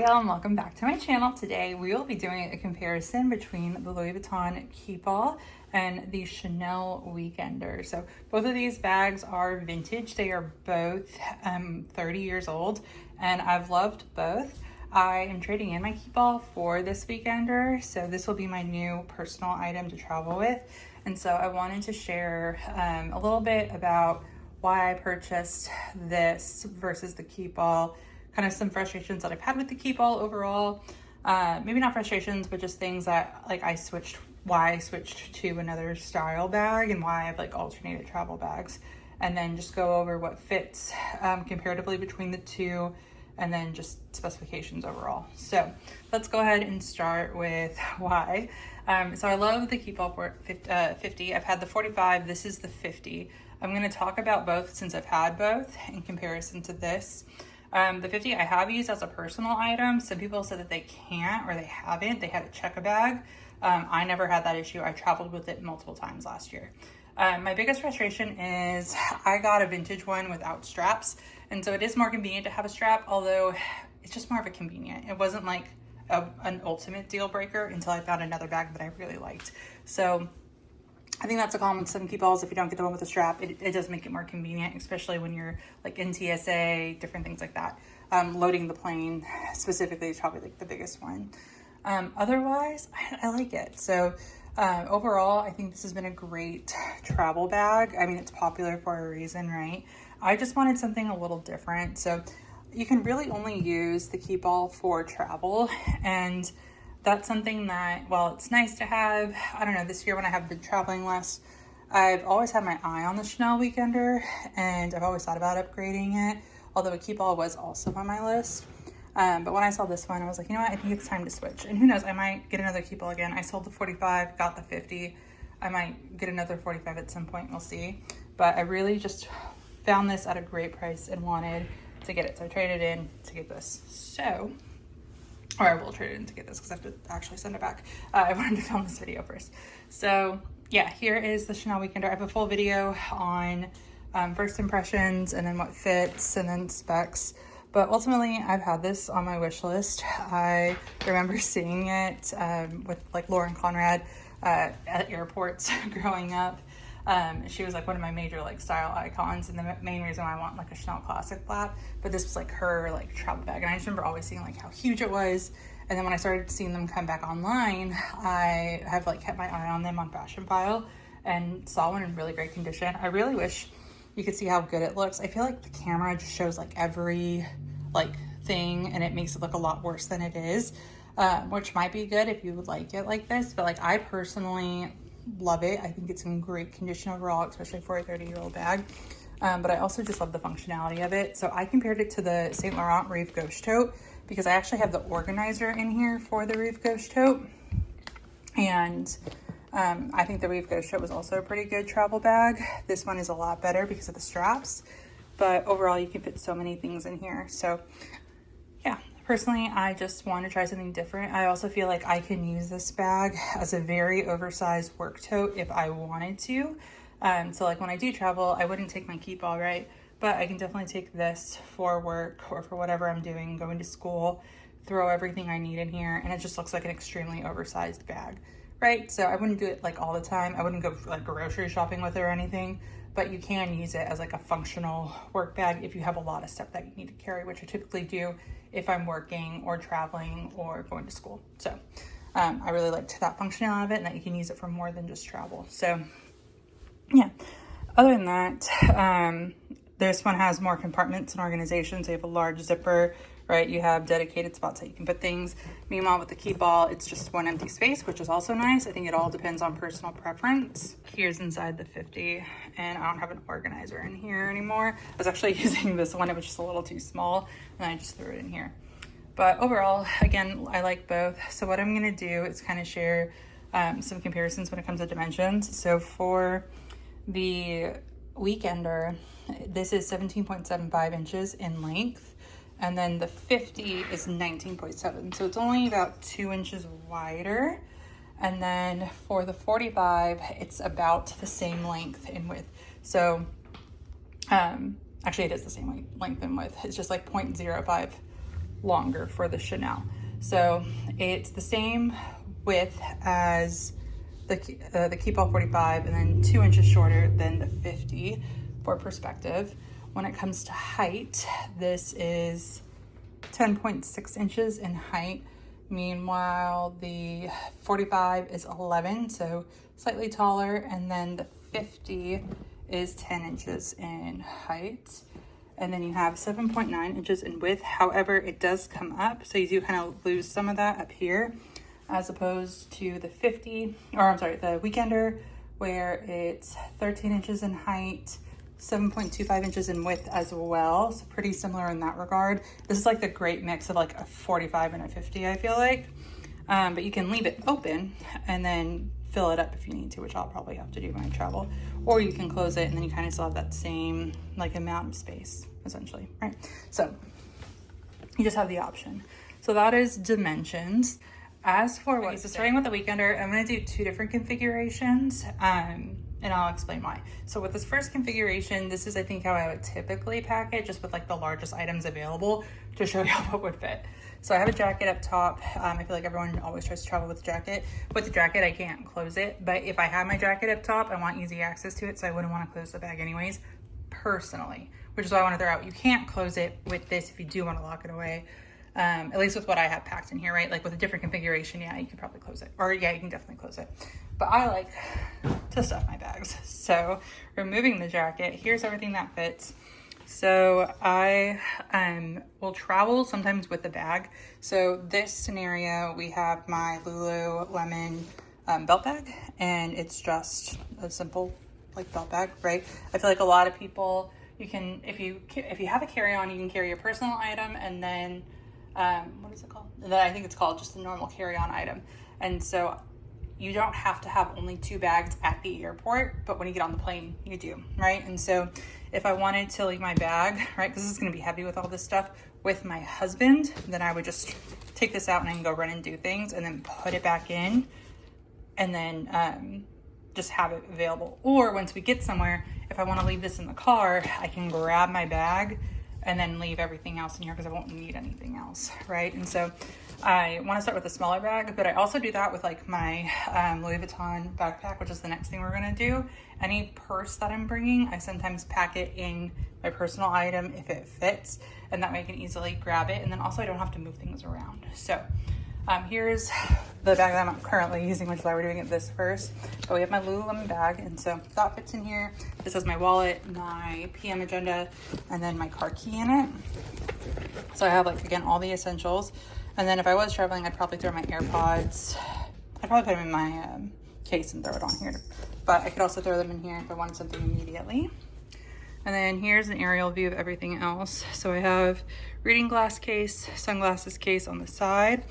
y'all, and welcome back to my channel. Today we will be doing a comparison between the Louis Vuitton Keepall and the Chanel Weekender. So both of these bags are vintage. They are both 30 years old, and I've loved both. I am trading in my Keepall for this Weekender, so this will be my new personal item to travel with. And so I wanted to share a little bit about why I purchased this versus the Keepall, kind of some frustrations that I've had with the Keepall overall. Maybe not frustrations, but just things that why I switched to another style bag and why I've alternated travel bags, and then just go over what fits comparatively between the two, and then just specifications overall. So let's go ahead and start with why. So I love the Keepall 50. I've had the 45, this is the 50. I'm gonna talk about both since I've had both in comparison to this. The 50 I have used as a personal item. Some people said that they can't or they haven't. They had a check a bag. I never had that issue. I traveled with it multiple times last year. My biggest frustration is I got a vintage one without straps. And so it is more convenient to have a strap, although it's just more of a convenient. It wasn't like an ultimate deal breaker until I found another bag that I really liked. So I think that's a common with some Keepalls. If you don't get the one with the strap, it does make it more convenient, especially when you're like in TSA, different things like that. Loading the plane specifically is probably like the biggest one. Otherwise, I like it. So overall, I think this has been a great travel bag. I mean, it's popular for a reason, right? I just wanted something a little different. So you can really only use the Keepall for travel, and that's something that, while it's nice to have, I don't know, this year when I have been traveling less, I've always had my eye on the Chanel Weekender, and I've always thought about upgrading it, although a Keepall was also on my list. But when I saw this one, I was like, you know what, I think it's time to switch. And who knows, I might get another Keepall again. I sold the 45, got the 50. I might get another 45 at some point, we'll see. But I really just found this at a great price and wanted to get it. So I traded in to get this. Or I will trade it in to get this because I have to actually send it back. I wanted to film this video first. So yeah, here is the Chanel Weekender. I have a full video on first impressions and then what fits and then specs. But ultimately, I've had this on my wish list. I remember seeing it with like Lauren Conrad at airports growing up. She was like one of my major style icons, and the main reason why I want like a Chanel classic flap, but this was like her travel bag, and I just remember always seeing how huge it was. And then when I started seeing them come back online, I have kept my eye on them on Fashion File and saw one in really great condition. I really wish you could see how good it looks. I feel like the camera just shows every thing, and it makes it look a lot worse than it is, which might be good if you would like it like this, but I personally love it. I think it's in great condition overall, especially for a 30-year-old bag. But I also just love the functionality of it. So I compared it to the Saint Laurent Reef Ghost Tote because I actually have the organizer in here for the Reef Ghost Tote. And I think the Reef Ghost Tote was also a pretty good travel bag. This one is a lot better because of the straps, but overall you can fit so many things in here. So yeah, personally, I just want to try something different. I also feel like I can use this bag as a very oversized work tote if I wanted to. So when I do travel, I wouldn't take my Keepall, right? But I can definitely take this for work or for whatever I'm doing, going to school, throw everything I need in here, and it just looks like an extremely oversized bag, right? So I wouldn't do it all the time. I wouldn't go grocery shopping with it or anything, but you can use it as a functional work bag if you have a lot of stuff that you need to carry, which I typically do if I'm working or traveling or going to school. So I really liked that functionality of it, and that you can use it for more than just travel. So yeah, other than that, this one has more compartments and organization. So you have a large zipper, right? You have dedicated spots that you can put things. Meanwhile, with the Keepall, it's just one empty space, which is also nice. I think it all depends on personal preference. Here's inside the 50, and I don't have an organizer in here anymore. I was actually using this one. It was just a little too small, and I just threw it in here. But overall, again, I like both. So what I'm gonna do is kind of share some comparisons when it comes to dimensions. So for the Weekender, this is 17.75 inches in length, and then the 50 is 19.7, so it's only about 2 inches wider. And then for the 45, it's about the same length in width. So actually it is the same length and width. It's just 0.05 longer for the Chanel. So it's the same width as the Keepall 45 and then 2 inches shorter than the 50 for perspective. When it comes to height, this is 10.6 inches in height. Meanwhile, the 45 is 11, so slightly taller, and then the 50 is 10 inches in height. And then you have 7.9 inches in width. However, it does come up, so you do kind of lose some of that up here, as opposed to the 50, or I'm sorry, the Weekender, where it's 13 inches in height, 7.25 inches in width as well. So pretty similar in that regard. This is like the great mix of like a 45 and a 50, I feel like. But you can leave it open and then fill it up if you need to, which I'll probably have to do when I travel. Or you can close it and then you kind of still have that same like amount of space, essentially, right? So you just have the option. So that is dimensions. As for what, so starting with the Weekender, I'm going to do 2 different configurations, and I'll explain why. So with this first configuration, this is I think how I would typically pack it, just with like the largest items available to show you what would fit. So I have a jacket up top. I feel like everyone always tries to travel with a jacket. With the jacket, I can't close it, but if I have my jacket up top, I want easy access to it, so I wouldn't want to close the bag anyways, personally, which is why I want to throw out. You can't close it with this if you do want to lock it away. At least with what I have packed in here, right? Like with a different configuration, yeah, you could probably close it. Or yeah, you can definitely close it. But I like to stuff my bags. So removing the jacket, here's everything that fits. So I will travel sometimes with a bag. So this scenario, we have my Lululemon belt bag, and it's just a simple like belt bag, right? I feel like a lot of people, you can, if you have a carry-on, you can carry your personal item, and then what is it called? I think it's called just a normal carry-on item. And so you don't have to have only 2 bags at the airport, but when you get on the plane, you do, right? And so if I wanted to leave my bag, right, because this is going to be heavy with all this stuff, with my husband, then I would just take this out and I can go run and do things and then put it back in and then just have it available. Or once we get somewhere, if I want to leave this in the car, I can grab my bag and then leave everything else in here because I won't need anything else, right? And so I want to start with a smaller bag, but I also do that with like my Louis Vuitton backpack, which is the next thing we're gonna do. Any purse that I'm bringing, I sometimes pack it in my personal item if it fits, and that way I can easily grab it, and then also I don't have to move things around. So here's the bag that I'm currently using, which is why we're doing it this first. But we have my Lululemon bag, and so that fits in here. This has my wallet, my PM agenda, and then my car key in it. So I have like, again, all the essentials. And then if I was traveling, I'd probably throw my AirPods. I'd probably put them in my case and throw it on here. But I could also throw them in here if I wanted something immediately. And then here's an aerial view of everything else. So I have reading glass case, sunglasses case on the side.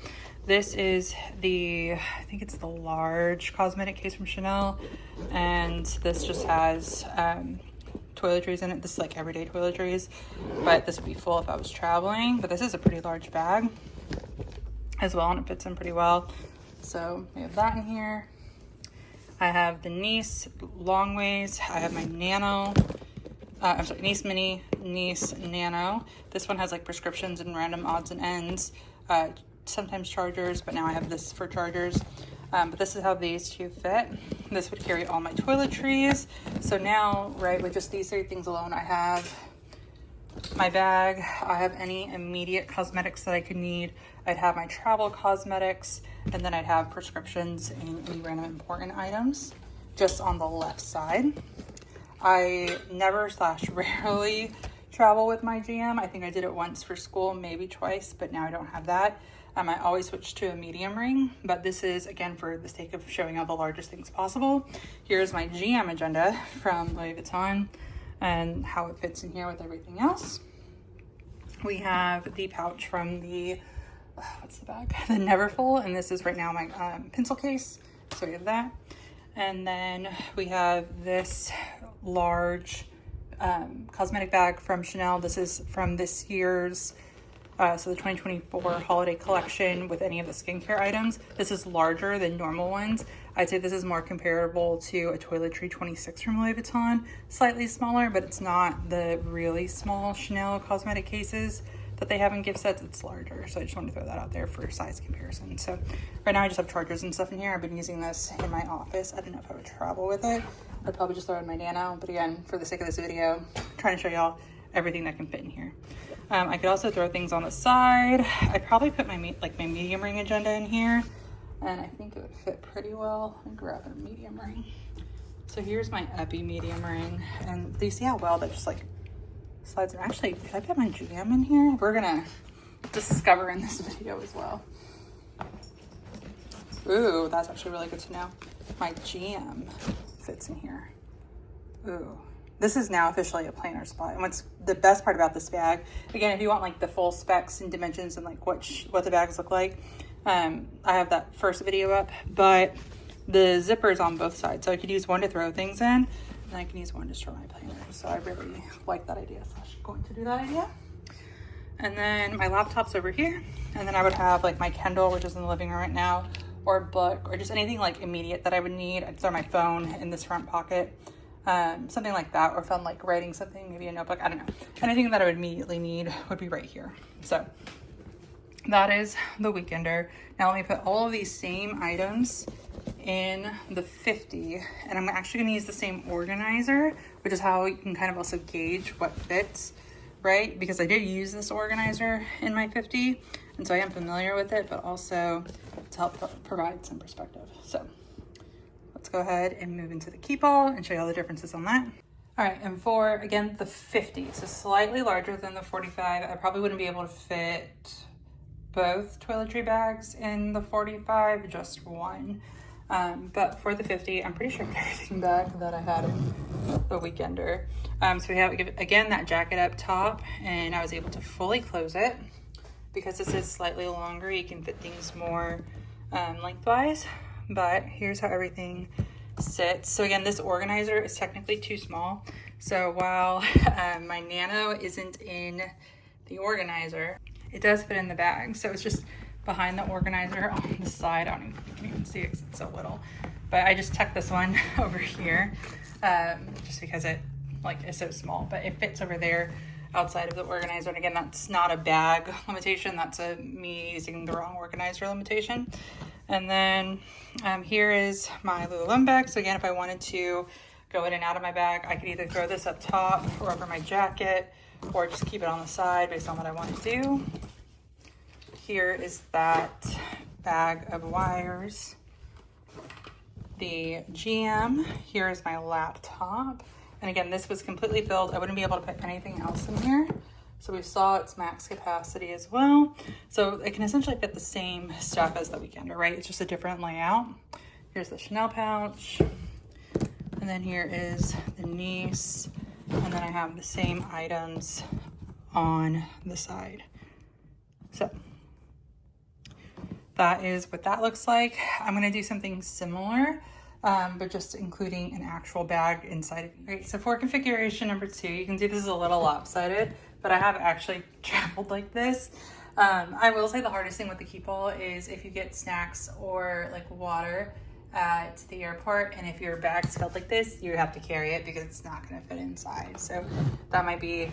This is the, I think it's the large cosmetic case from Chanel. And this just has toiletries in it. This is like everyday toiletries, but this would be full if I was traveling. But this is a pretty large bag as well, and it fits in pretty well. So we have that in here. I have the Nice long ways. I have my Nano, I'm sorry, Nice Mini, Nice Nano. This one has like prescriptions and random odds and ends, sometimes chargers, but now I have this for chargers. But this is how these 2 fit. This would carry all my toiletries. So now, right, with just these 3 things alone, I have my bag, I have any immediate cosmetics that I could need, I'd have my travel cosmetics, and then I'd have prescriptions and any random important items just on the left side. I never / rarely travel with my GM. I think I did it once for school, maybe twice, but now I don't have that. I always switch to a medium ring, but this is, again, for the sake of showing all the largest things possible. Here's my GM agenda from Louis Vuitton and how it fits in here with everything else. We have the pouch from the, what's the bag? The Neverfull, and this is right now my pencil case, so we have that. And then we have this large cosmetic bag from Chanel. This is from this year's, so the 2024 holiday collection with any of the skincare items. This is larger than normal ones. I'd say this is more comparable to a Toiletry 26 from Louis Vuitton. Slightly smaller, but it's not the really small Chanel cosmetic cases that they have in gift sets, it's larger. So I just want to throw that out there for size comparison. So right now I just have chargers and stuff in here. I've been using this in my office. I don't know if I would travel with it. I'd probably just throw it in my Nano. But again, for the sake of this video, I'm trying to show y'all everything that can fit in here. I could also throw things on the side. I'd probably put my medium ring agenda in here. And I think it would fit pretty well. I'll grab a medium ring. So here's my Epi medium ring. And do you see how well that just like slides in? Actually, could I put my jam in here? We're gonna discover in this video as well. Ooh, that's actually really good to know. My jam fits in here. Ooh, this is now officially a planner spot. And what's the best part about this bag, again, if you want like the full specs and dimensions and like what the bags look like, I have that first video up, but the zipper's on both sides. So I could use one to throw things in, and I can use one to store my planner. So I really like that idea. So I'm going to do that idea. And then my laptop's over here. And then I would have like my Kindle, which is in the living room right now, or a book, or just anything like immediate that I would need. I'd throw my phone in this front pocket, something like that, or if I'm like writing something, maybe a notebook, I don't know. Anything that I would immediately need would be right here. So that is the Weekender. Now let me put all of these same items in the 50, and I'm actually going to use the same organizer, which is how you can kind of also gauge what fits, right? Because I did use this organizer in my 50, and so I am familiar with it, but also to help provide some perspective. So let's go ahead and move into the Keepall and show you all the differences on that. All right, and for, again, the 50, so slightly larger than the 45, I probably wouldn't be able to fit both toiletry bags in the 45, just one. But for the 50, I'm pretty sure I put everything back that I had in the Weekender. So we have, again, that jacket up top, and I was able to fully close it. Because this is slightly longer, you can fit things more lengthwise. But here's how everything sits. So again, this organizer is technically too small. So while my Nano isn't in the organizer, it does fit in the bag. So it's just behind the organizer on the side. I don't even, you can even see it because it's so little. But I just tucked this one over here just because it is so small. But it fits over there outside of the organizer. And again, that's not a bag limitation. That's me using the wrong organizer limitation. And then here is my Lululemon bag. So again, if I wanted to go in and out of my bag, I could either throw this up top or over my jacket, or just keep it on the side based on what I want to do. Here is that bag of wires. The GM, here is my laptop. And again, this was completely filled. I wouldn't be able to put anything else in here. So we saw its max capacity as well. So it can essentially fit the same stuff as the Weekender, right? It's just a different layout. Here's the Chanel pouch. And then here is the Nice. And then I have the same items on the side. So that is what that looks like. I'm gonna do something similar, but just including an actual bag inside of it. Right, so for configuration number 2, you can see this is a little lopsided, but I have actually traveled like this. I will say the hardest thing with the Keepall is if you get snacks or like water at the airport, and if your bag's filled like this, you have to carry it because it's not gonna fit inside. So that might be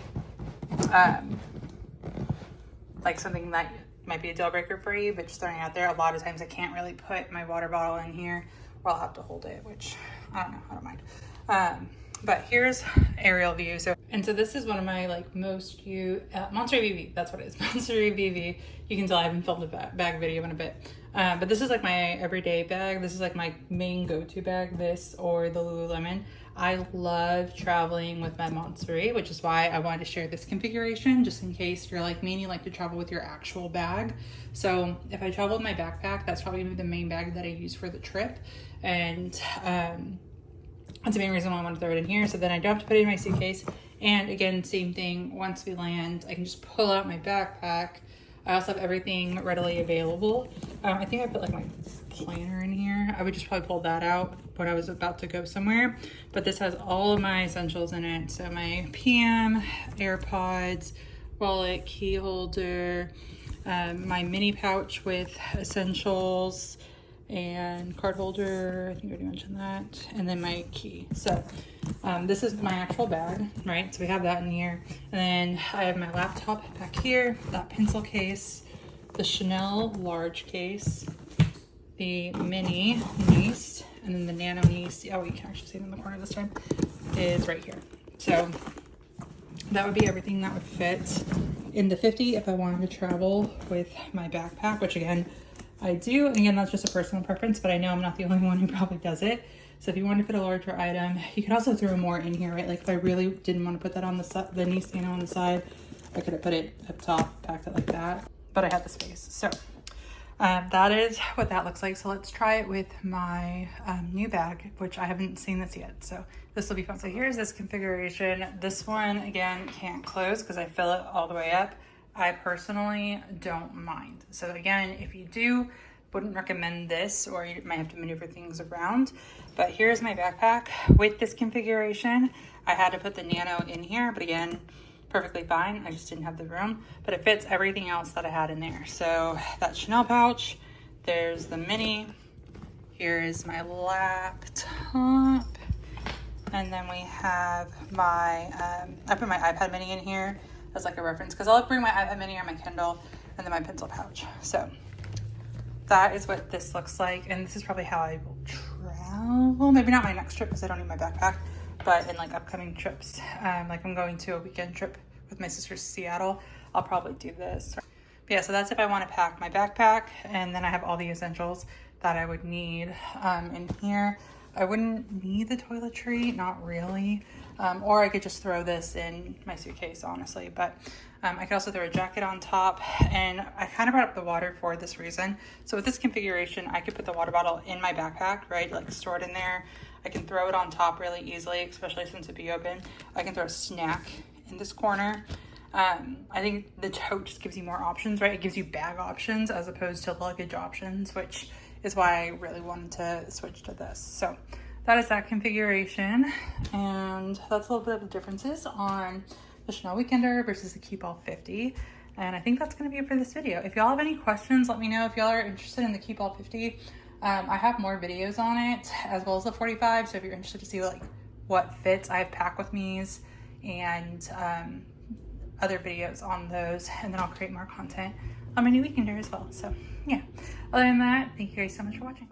like something that might be a deal breaker for you, but just throwing it out there. A lot of times I can't really put my water bottle in here, or I'll have to hold it, which I don't know, I don't mind. But here's aerial view. So this is one of my like most Monster ABV, that's what it is, Monster ABV. You can tell I haven't filmed a bag video in a bit. But this is like my everyday bag. This is like my main go-to bag, this or the Lululemon. I love traveling with my Monster, which is why I wanted to share this configuration, just in case you're like me and you like to travel with your actual bag. So if I travel with my backpack, that's probably gonna be the main bag that I use for the trip. And that's the main reason why I want to throw it in here, so then I don't have to put it in my suitcase. And again, same thing, once we land, I can just pull out my backpack. I also have everything readily available. I think I put like my planner in here. I would just probably pull that out when I was about to go somewhere. But this has all of my essentials in it. So my PM, AirPods, wallet, key holder, my mini pouch with essentials, and card holder, I think I already mentioned that, and then my key. So this is my actual bag, right? So we have that in here. And then I have my laptop back here, that pencil case, the Chanel large case, the mini niece, and then the nano niece. Oh, you can actually see it in the corner this time, is right here. So that would be everything that would fit in the 50 if I wanted to travel with my backpack, which again, I do. And again, that's just a personal preference, but I know I'm not the only one who probably does it. So if you want to fit a larger item, you could also throw more in here, right? Like if I really didn't want to put that on the niece nano on the side, I could have put it up top, packed it like that, but I had the space. So that is what that looks like. So let's try it with my new bag, which I haven't seen this yet. So this will be fun. So here's this configuration. This one, again, can't close because I fill it all the way up. I personally don't mind. So again, if you do, wouldn't recommend this, or you might have to maneuver things around. But here's my backpack. With this configuration, I had to put the nano in here, but again, perfectly fine. I just didn't have the room, but it fits everything else that I had in there. So that Chanel pouch, there's the mini, here is my laptop, and then we have my, I put my iPad mini in here as like a reference, because I'll bring my iPad mini or my Kindle, and then my pencil pouch. So that is what this looks like, and this is probably how I will travel. Maybe not my next trip because I don't need my backpack, but in like upcoming trips, like I'm going to a weekend trip with my sister to Seattle, I'll probably do this. But yeah, so that's if I want to pack my backpack, and then I have all the essentials that I would need in here. I wouldn't need the toiletry, not really, or I could just throw this in my suitcase, honestly, but I could also throw a jacket on top, and I kind of brought up the water for this reason. So with this configuration, I could put the water bottle in my backpack, right, like store it in there. I can throw it on top really easily, especially since it'd be open. I can throw a snack in this corner. I think the tote just gives you more options, right? It gives you bag options as opposed to luggage options, which is why I really wanted to switch to this. So that is that configuration, and that's a little bit of the differences on the Chanel Weekender versus the Keepall 50. And I think that's going to be it for this video. If y'all have any questions, let me know. If y'all are interested in the Keepall 50, I have more videos on it as well as the 45. So if you're interested to see like what fits, I have pack with me's and other videos on those, and then I'll create more content on my new Weekender as well. So yeah, other than that, thank you guys so much for watching.